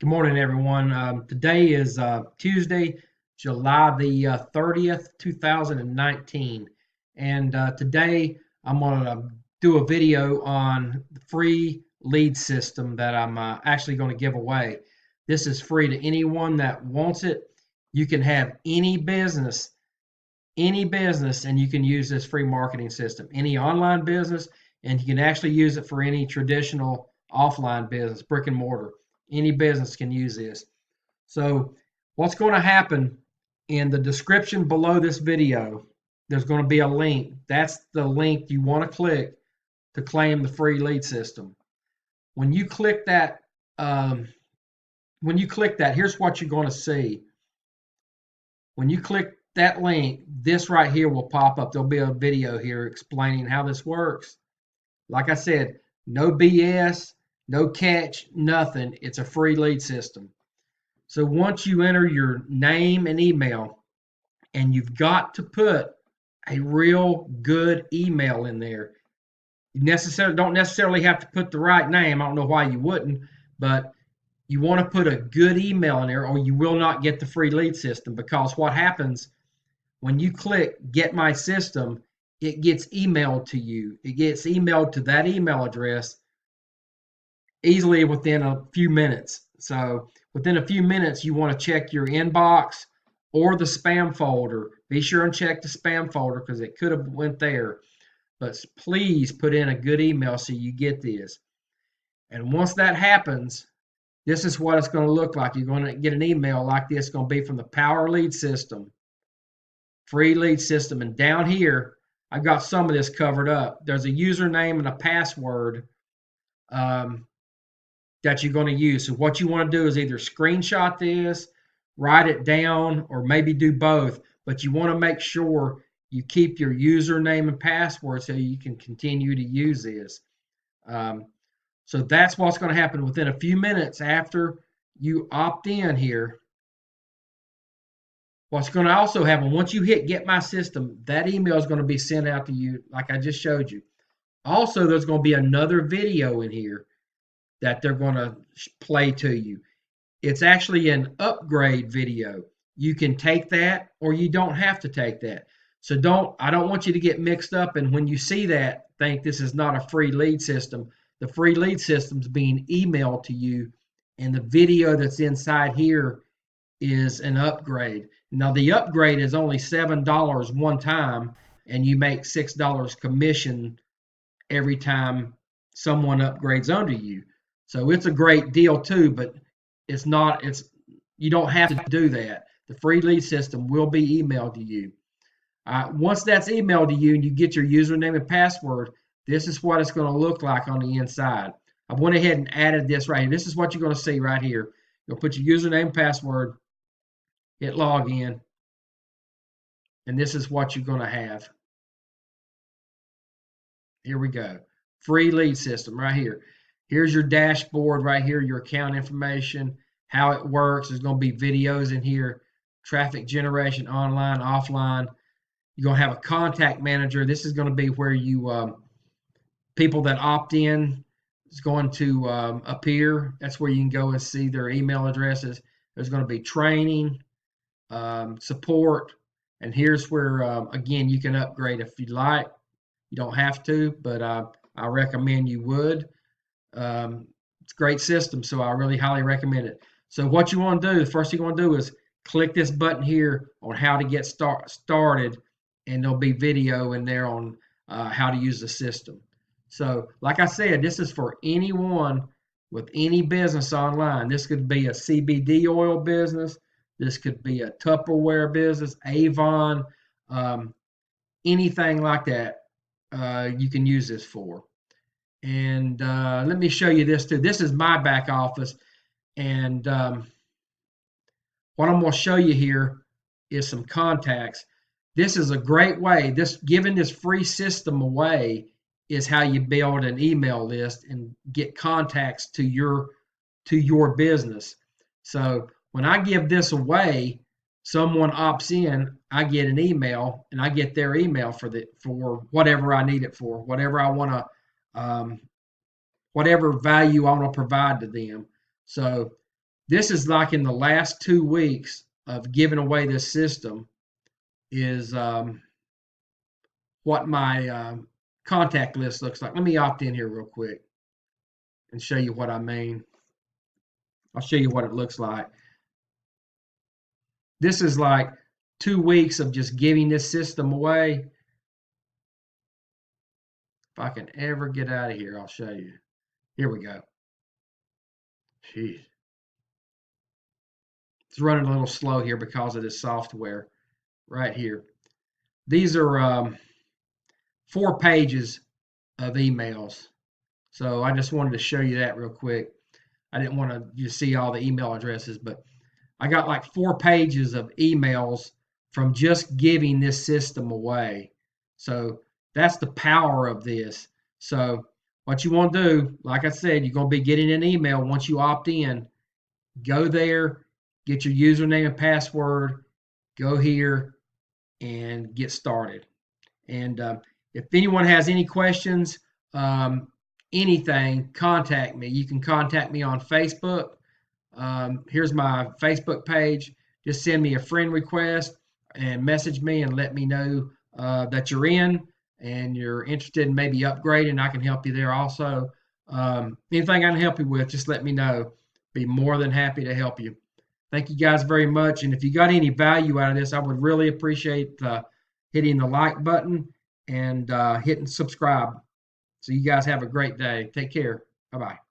Good morning, everyone. Today is Tuesday, July the 30th, 2019. And today I'm going to do a video on the free lead system that I'm actually going to give away. This is free to anyone that wants it. You can have any business, and you can use this free marketing system, any online business, and you can actually use it for any traditional offline business, brick and mortar. Any business can use this. So, what's going to happen in the description below this video, there's going to be a link. That's the link you want to click to claim the free lead system. When you click that, um, here's what you're going to see. When you click that link, this right here will pop up. There'll be a video here explaining how this works. Like I said, no BS, no catch, nothing. It's a free lead system. So once you enter your name and email, and you've got to put a real good email in there. You don't necessarily have to put the right name. I don't know why you wouldn't, but you want to put a good email in there or you will not get the free lead system, because what happens when you click get my system, it gets emailed to you. It gets emailed to that email address easily within a few minutes. So within a few minutes, you want to check your inbox or the spam folder. Be sure and check the spam folder because it could have went there. But please put in a good email so you get this. And once that happens, this is what it's going to look like. You're going to get an email like this. It's going to be from the Power Lead System, free lead system. And down here, I've got some of this covered up. There's a username and a password that you're going to use. So what you want to do is either screenshot this, write it down, or maybe do both. But you want to make sure you keep your username and password so you can continue to use this. So that's what's going to happen within a few minutes after you opt in here. What's going to also happen once you hit get my system, that email is going to be sent out to you like I just showed you. Also, there's going to be another video in here that they're going to play to you. It's actually an upgrade video. You can take that or you don't have to take that. So I don't want you to get mixed up, and when you see that, think this is not a free lead system. The free lead system is being emailed to you, and the video that's inside here is an upgrade. Now the upgrade is only $7 one time, and you make $6 commission every time someone upgrades under you. So it's a great deal too, but you don't have to do that. The free lead system will be emailed to you. Once that's emailed to you and you get your username and password, this is what it's going to look like on the inside. I went ahead and added this right here. This is what you're going to see right here. You'll put your username and password, hit login, and this is what you're going to have. Here we go. Free lead system right here. Here's your dashboard right here, your account information, how it works. There's going to be videos in here, traffic generation, online, offline. You're going to have a contact manager. This is going to be where you people that opt in is going to appear. That's where you can go and see their email addresses. There's going to be training, support, and here's where again you can upgrade if you like. You don't have to, but I recommend you would. It's a great system, so I really highly recommend it. So what you want to do, the first thing you want to do is click this button here on how to get started, and there'll be video in there on how to use the system. So like I said, this is for anyone with any business online. This could be a CBD oil business. This could be a Tupperware business, Avon, anything like that. You can use this for. And let me show you this too. This is my back office. And what I'm going to show you here is some contacts. This is a great way. Giving this free system away is how you build an email list and get contacts to your business. So when I give this away, someone opts in, I get an email, and I get their email for whatever I need it for, whatever I want to, whatever value I want to provide to them. So This is like in the last 2 weeks of giving away this system is what my contact list looks like. Let me opt in here real quick and show you what I mean. I'll show you what it looks like. This is like 2 weeks of just giving this system away. If I can ever get out of here, I'll show you. Here we go. Jeez. It's running a little slow here because of this software right here. These are 4 pages of emails. So I just wanted to show you that real quick. I didn't want to just see all the email addresses, but I got like 4 pages of emails from just giving this system away. So that's the power of this. So what you want to do, like I said, you're going to be getting an email once you opt in. Go there, get your username and password, go here, and get started. And if anyone has any questions, anything, contact me. You can contact me on Facebook. Here's my Facebook page. Just send me a friend request and message me and let me know that you're in and you're interested in maybe upgrading. I can help you there also. Anything I can help you with, just let me know. Be more than happy to help you. Thank you guys very much. And if you got any value out of this, I would really appreciate hitting the like button and hitting subscribe. So you guys have a great day. Take care. Bye-bye.